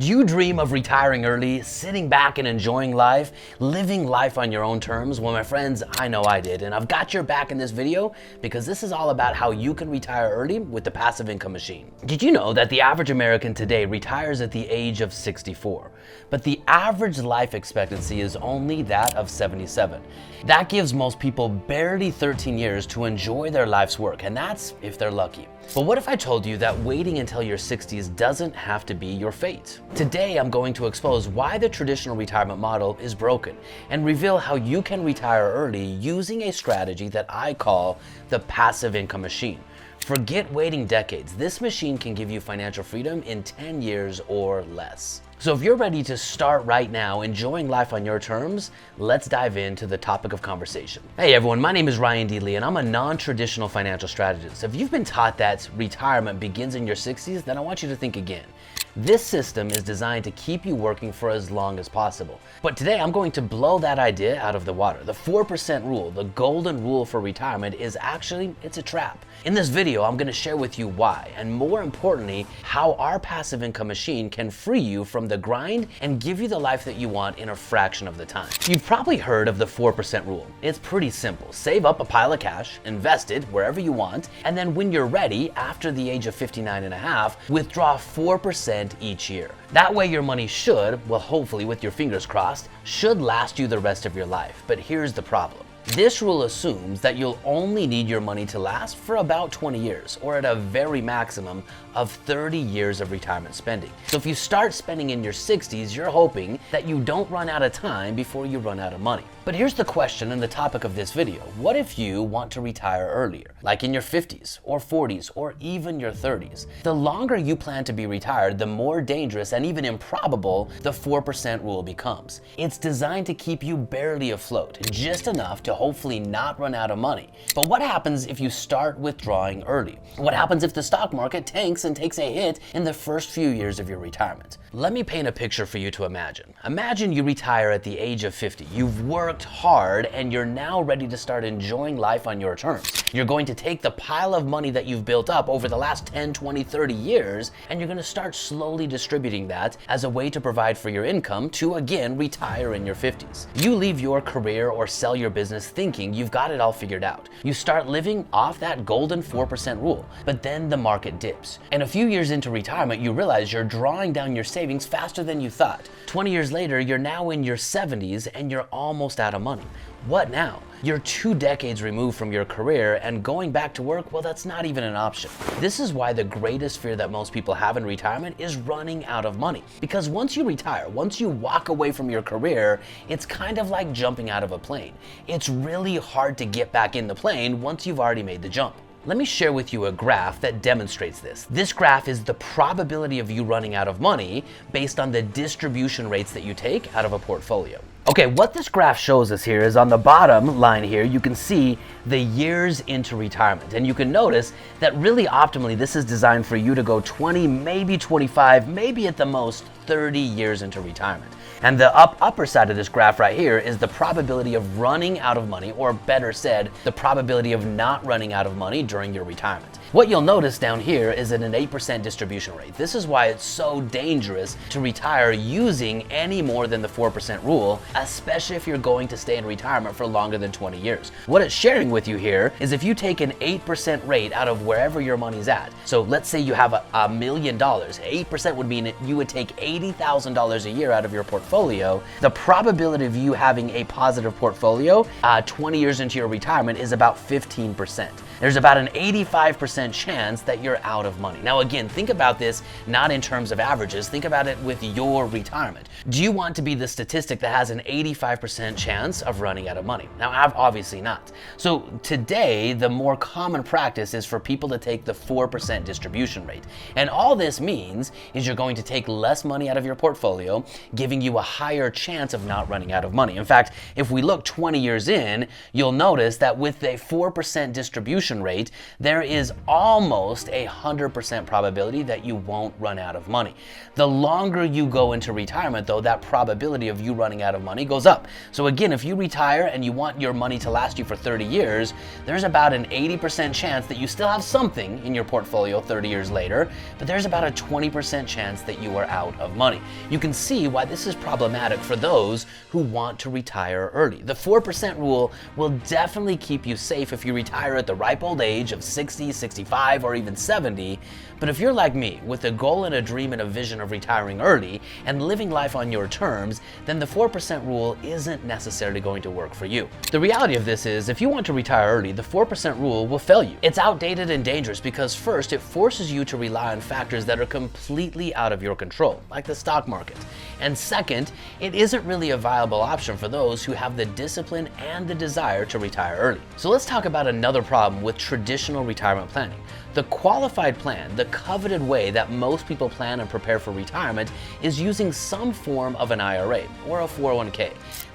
Do you dream of retiring early, sitting back and enjoying life, living life on your own terms? Well, my friends, I know I did, and I've got your back in this video because this is all about how you can retire early with the passive income machine. Did you know that the average American today retires at the age of 64, but the average life expectancy is only that of 77? That gives most people barely 13 years to enjoy their life's work, and that's if they're lucky. But what if I told you that waiting until your 60s doesn't have to be your fate? Today, I'm going to expose why the traditional retirement model is broken and reveal how you can retire early using a strategy that I call the passive income machine. Forget waiting decades. This machine can give you financial freedom in 10 years or less. So if you're ready to start right now enjoying life on your terms, let's dive into the topic of conversation. Hey everyone, my name is Ryan D. Lee and I'm a non-traditional financial strategist. If you've been taught that retirement begins in your 60s, then I want you to think again. This system is designed to keep you working for as long as possible. But today I'm going to blow that idea out of the water. The 4% rule, the golden rule for retirement, is actually, it's a trap. In this video, I'm going to share with you why, and more importantly, how our passive income machine can free you from the grind and give you the life that you want in a fraction of the time. You've probably heard of the 4% rule. It's pretty simple. Save up a pile of cash, invest it wherever you want, and then when you're ready, after the age of 59 and a half, withdraw 4% each year. That way your money should, well hopefully with your fingers crossed, should last you the rest of your life. But here's the problem. This rule assumes that you'll only need your money to last for about 20 years, or at a very maximum of 30 years of retirement spending. So if you start spending in your 60s, you're hoping that you don't run out of time before you run out of money. But here's the question and the topic of this video. What if you want to retire earlier, like in your 50s or 40s or even your 30s? The longer you plan to be retired, the more dangerous and even improbable the 4% rule becomes. It's designed to keep you barely afloat, just enough to hopefully not run out of money. But what happens if you start withdrawing early? What happens if the stock market tanks and takes a hit in the first few years of your retirement? Let me paint a picture for you to imagine. Imagine you retire at the age of 50. You've worked hard and you're now ready to start enjoying life on your terms. You're going to take the pile of money that you've built up over the last 10, 20, 30 years, and you're going to start slowly distributing that as a way to provide for your income to again retire in your 50s. You leave your career or sell your business thinking you've got it all figured out. You start living off that golden 4% rule, but then the market dips. And a few years into retirement, you realize you're drawing down your savings faster than you thought. 20 years later, you're now in your 70s and you're almost out of money. What now? You're 2 decades removed from your career and going back to work, well, that's not even an option. This is why the greatest fear that most people have in retirement is running out of money. Because once you retire, once you walk away from your career, it's kind of like jumping out of a plane. It's really hard to get back in the plane once you've already made the jump. Let me share with you a graph that demonstrates this. This graph is the probability of you running out of money based on the distribution rates that you take out of a portfolio. Okay, what this graph shows us here is on the bottom line here, you can see the years into retirement. And you can notice that really optimally, this is designed for you to go 20, maybe 25, maybe at the most 30 years into retirement. And the upper side of this graph right here is the probability of running out of money, or better said, the probability of not running out of money during your retirement. What you'll notice down here is an 8% distribution rate. This is why it's so dangerous to retire using any more than the 4% rule, especially if you're going to stay in retirement for longer than 20 years. What it's sharing with you here is if you take an 8% rate out of wherever your money's at. So let's say you have $1 million. 8% would mean you would take $80,000 a year out of your portfolio. The probability of you having a positive portfolio 20 years into your retirement is about 15%. There's about an 85% chance that you're out of money. Now again, think about this not in terms of averages, think about it with your retirement. Do you want to be the statistic that has an 85% chance of running out of money? Now obviously not. So today, the more common practice is for people to take the 4% distribution rate. And all this means is you're going to take less money out of your portfolio, giving you a higher chance of not running out of money. In fact, if we look 20 years in, you'll notice that with a 4% distribution rate, there is almost 100% probability that you won't run out of money. The longer you go into retirement, though, that probability of you running out of money goes up. So again, if you retire and you want your money to last you for 30 years, there's about an 80% chance that you still have something in your portfolio 30 years later, but there's about a 20% chance that you are out of money. You can see why this is problematic for those who want to retire early. The 4% rule will definitely keep you safe if you retire at the ripe old age of 60, 65, or even 70. But if you're like me, with a goal and a dream and a vision of retiring early and living life on your terms, then the 4% rule isn't necessarily going to work for you. The reality of this is, if you want to retire early, the 4% rule will fail you. It's outdated and dangerous because first, it forces you to rely on factors that are completely out of your control, like the stock market. And second, it isn't really a viable option for those who have the discipline and the desire to retire early. So let's talk about another problem with traditional retirement planning. The qualified plan, the coveted way that most people plan and prepare for retirement, is using some form of an IRA or a 401k.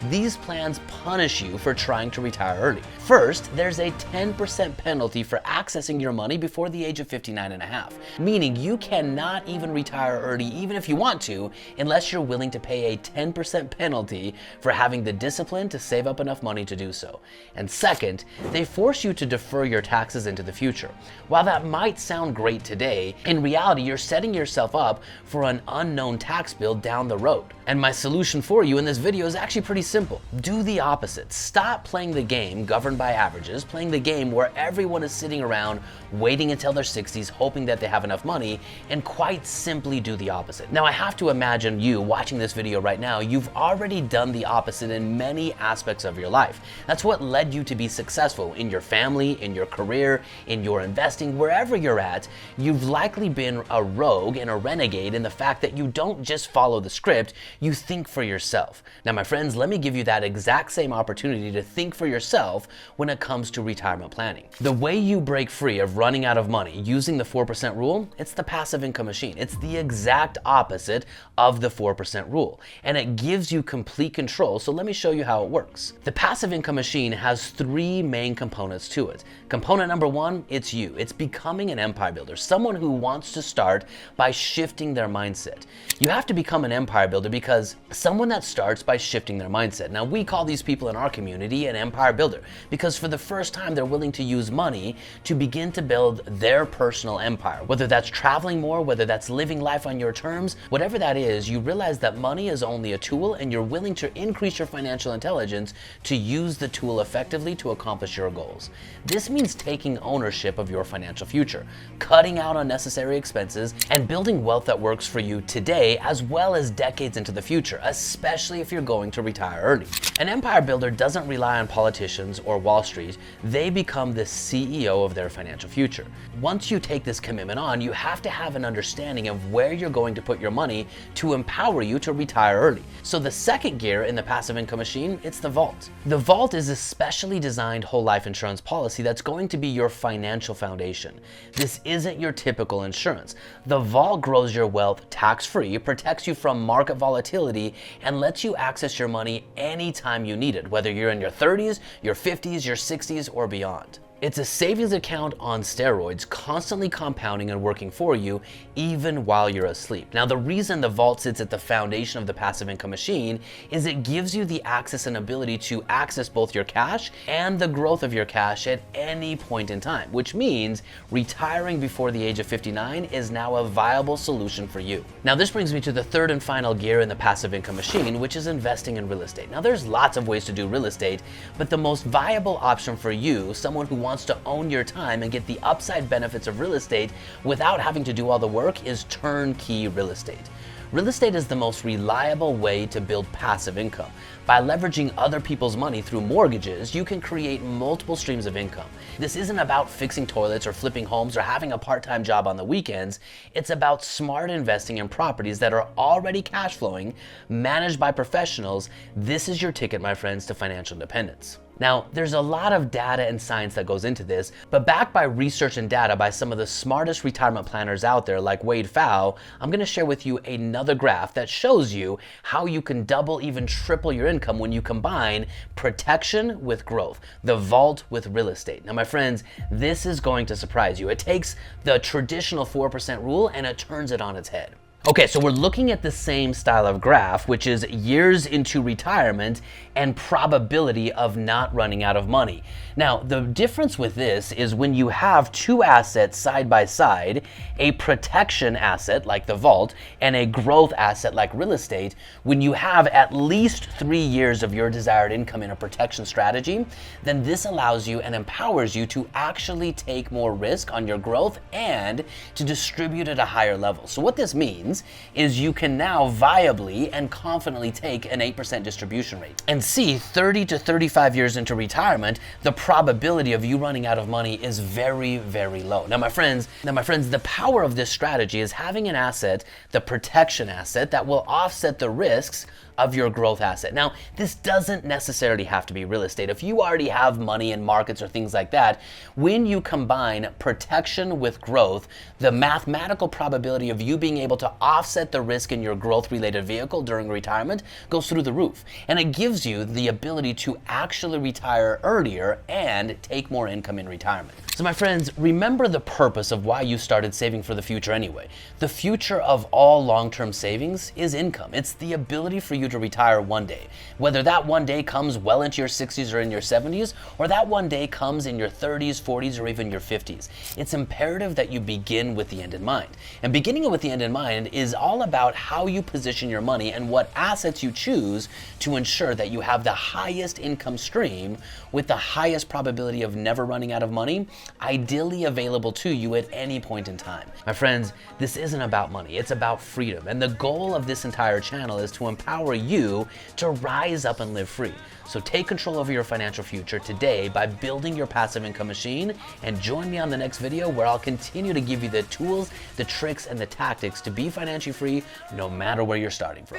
These plans punish you for trying to retire early. First, there's a 10% penalty for accessing your money before the age of 59 and a half, meaning you cannot even retire early even if you want to, unless you're willing to pay a 10% penalty for having the discipline to save up enough money to do so. And second, they force you to defer your taxes into the future. While that might sound great today, in reality, you're setting yourself up for an unknown tax bill down the road. And my solution for you in this video is actually pretty simple. Do the opposite. Stop playing the game governed by averages, playing the game where everyone is sitting around waiting until their 60s, hoping that they have enough money, and quite simply do the opposite. Now, I have to imagine you watching this video right now, you've already done the opposite in many aspects of your life. That's what led you to be successful in your family, in your career, in your investing, wherever you're at. You've likely been a rogue and a renegade in the fact that you don't just follow the script, you think for yourself. Now, my friends, let me give you that exact same opportunity to think for yourself when it comes to retirement planning. The way you break free of running out of money using the 4% rule, it's the passive income machine. It's the exact opposite of the 4% rule, and it gives you complete control. So let me show you how it works. The passive income machine has three main components to it. Component number one, it's you. It's becoming an empire builder, someone who wants to start by shifting their mindset. You have to become an empire builder because someone that starts by shifting their mindset. Now, we call these people in our community an empire builder because for the first time, they're willing to use money to begin to build their personal empire. Whether that's traveling more, whether that's living life on your terms, whatever that is, you realize that money is only a tool and you're willing to increase your financial intelligence to use the tool effectively to accomplish your goals. This means taking ownership of your financial future, cutting out unnecessary expenses, and building wealth that works for you today as well as decades into the future, especially if you're going to retire early. An empire builder doesn't rely on politicians or Wall Street. They become the CEO of their financial future. Once you take this commitment on, you have to have an understanding of where you're going to put your money to empower you to retire early. So the second gear in the passive income machine, it's the vault. The vault is a specially designed whole life insurance policy that's going to be your financial foundation. This isn't your typical insurance. The vault grows your wealth tax-free, protects you from market volatility, and lets you access your money anytime you need it, whether you're in your 30s, your 50s, your 60s, or beyond. It's a savings account on steroids, constantly compounding and working for you even while you're asleep. Now, the reason the vault sits at the foundation of the passive income machine is it gives you the access and ability to access both your cash and the growth of your cash at any point in time, which means retiring before the age of 59 is now a viable solution for you. Now, this brings me to the third and final gear in the passive income machine, which is investing in real estate. Now, there's lots of ways to do real estate, but the most viable option for you, someone who wants to own your time and get the upside benefits of real estate without having to do all the work, is turnkey real estate. Real estate is the most reliable way to build passive income. By leveraging other people's money through mortgages, you can create multiple streams of income. This isn't about fixing toilets or flipping homes or having a part-time job on the weekends. It's about smart investing in properties that are already cash flowing, managed by professionals. This is your ticket, my friends, to financial independence. Now, there's a lot of data and science that goes into this, but backed by research and data by some of the smartest retirement planners out there like Wade Pfau, I'm gonna share with you another graph that shows you how you can double, even triple your income when you combine protection with growth, the vault with real estate. Now, my friends, this is going to surprise you. It takes the traditional 4% rule and it turns it on its head. Okay, so we're looking at the same style of graph, which is years into retirement and probability of not running out of money. Now, the difference with this is when you have two assets side by side, a protection asset like the vault and a growth asset like real estate, when you have at least 3 years of your desired income in a protection strategy, then this allows you and empowers you to actually take more risk on your growth and to distribute at a higher level. So what this means is you can now viably and confidently take an 8% distribution rate. And see, 30 to 35 years into retirement, the probability of you running out of money is very, very low. Now, my friends, the power of this strategy is having an asset, the protection asset, that will offset the risks of your growth asset. Now, this doesn't necessarily have to be real estate. If you already have money in markets or things like that, when you combine protection with growth, the mathematical probability of you being able to offset the risk in your growth-related vehicle during retirement goes through the roof. And it gives you the ability to actually retire earlier and take more income in retirement. So my friends, remember the purpose of why you started saving for the future anyway. The future of all long-term savings is income. It's the ability for you to retire one day. Whether that one day comes well into your 60s or in your 70s, or that one day comes in your 30s, 40s, or even your 50s. It's imperative that you begin with the end in mind. And beginning with the end in mind is all about how you position your money and what assets you choose to ensure that you have the highest income stream with the highest probability of never running out of money, ideally available to you at any point in time. My friends, this isn't about money, it's about freedom. And the goal of this entire channel is to empower you to rise up and live free. So take control over your financial future today by building your passive income machine, and join me on the next video where I'll continue to give you the tools, the tricks, and the tactics to be financially free no matter where you're starting from.